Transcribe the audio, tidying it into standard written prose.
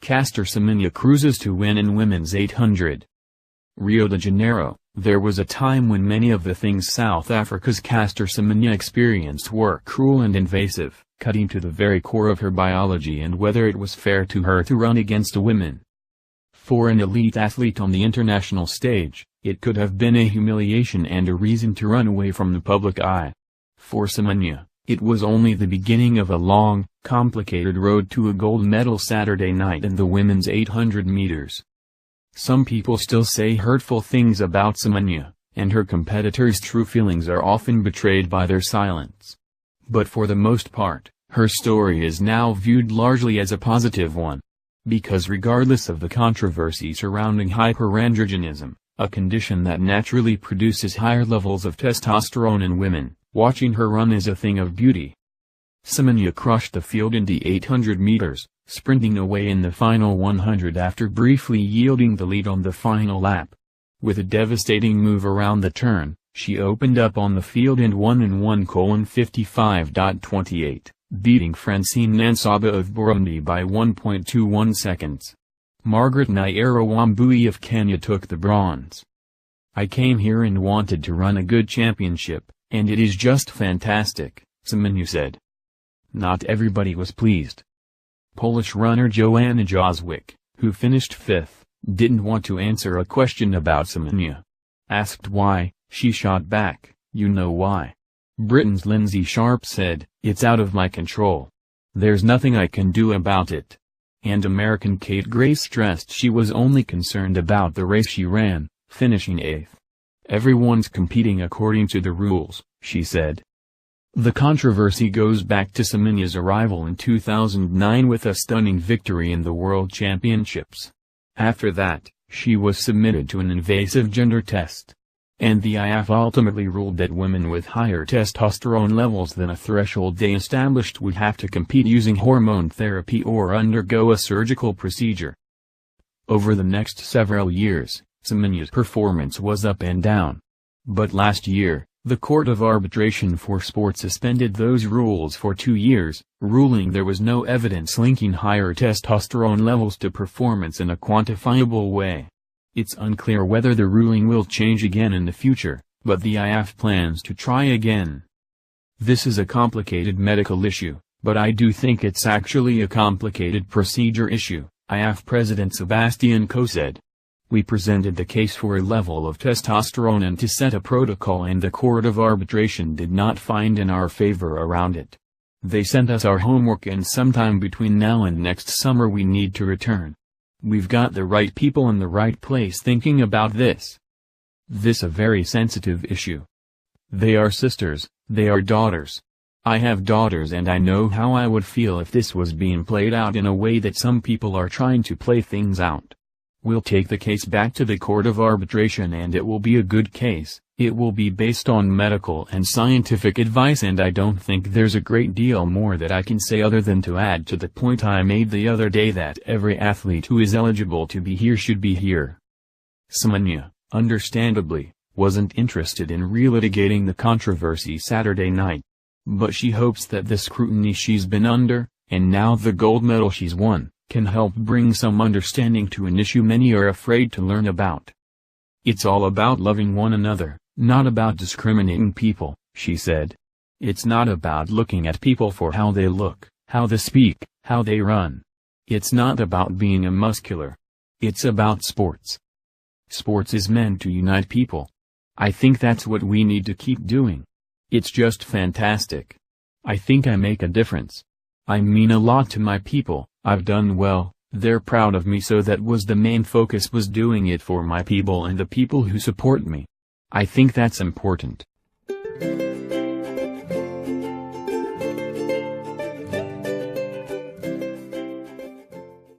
Caster Semenya cruises to win in women's 800. Rio de Janeiro, there was a time when many of the things South Africa's Caster Semenya experienced were cruel and invasive, cutting to the very core of her biology and whether it was fair to her to run against a woman. For an elite athlete on the international stage, it could have been a humiliation and a reason to run away from the public eye. For Semenya, it was only the beginning of a long, complicated road to a gold medal Saturday night in the women's 800 meters. Some people still say hurtful things about Semenya, and her competitors' true feelings are often betrayed by their silence. But for the most part, her story is now viewed largely as a positive one. Because regardless of the controversy surrounding hyperandrogenism, a condition that naturally produces higher levels of testosterone in women, watching her run is a thing of beauty. Semenya crushed the field in the 800 meters, sprinting away in the final 100 after briefly yielding the lead on the final lap. With a devastating move around the turn, she opened up on the field and won in 1:55.28, beating Francine Nansaba of Burundi by 1.21 seconds. Margaret Nyera Wambui of Kenya took the bronze. "I came here and wanted to run a good championship, and it is just fantastic," Semenya said. Not everybody was pleased. Polish runner Joanna Jozwiak, who finished 5th, didn't want to answer a question about Semenya. Asked why, she shot back, "You know why?" Britain's Lindsay Sharp said, "It's out of my control. There's nothing I can do about it." And American Kate Grace stressed she was only concerned about the race she ran, finishing 8th. "Everyone's competing according to the rules," she said. The controversy goes back to Semenya's arrival in 2009 with a stunning victory in the World Championships. After that, she was submitted to an invasive gender test. And the IAAF ultimately ruled that women with higher testosterone levels than a threshold they established would have to compete using hormone therapy or undergo a surgical procedure. Over the next several years, Semenya's performance was up and down. But last year, the Court of Arbitration for Sport suspended those rules for 2 years, ruling there was no evidence linking higher testosterone levels to performance in a quantifiable way. It's unclear whether the ruling will change again in the future, but the IAAF plans to try again. This is a complicated medical issue, but I do think it's actually a complicated procedure issue, IAAF President Sebastian Coe said. "We presented the case for a level of testosterone and to set a protocol, and the Court of Arbitration did not find in our favor around it. They sent us our homework, and sometime between now and next summer we need to return. We've got the right people in the right place thinking about this. This a very sensitive issue. They are sisters, they are daughters. I have daughters and I know how I would feel if this was being played out in a way that some people are trying to play things out. We'll take the case back to the Court of Arbitration and it will be a good case. It will be based on medical and scientific advice, and I don't think there's a great deal more that I can say other than to add to the point I made the other day that every athlete who is eligible to be here should be here." Semenya, understandably, wasn't interested in relitigating the controversy Saturday night. But she hopes that the scrutiny she's been under, and now the gold medal she's won, can help bring some understanding to an issue many are afraid to learn about. "It's all about loving one another, not about discriminating people," she said. "It's not about looking at people for how they look, how they speak, how they run. It's not about being a muscular. It's about sports. Sports is meant to unite people. I think that's what we need to keep doing. It's just fantastic. I think I make a difference. I mean a lot to my people. I've done well, they're proud of me, so that was the main focus, was doing it for my people and the people who support me. I think that's important."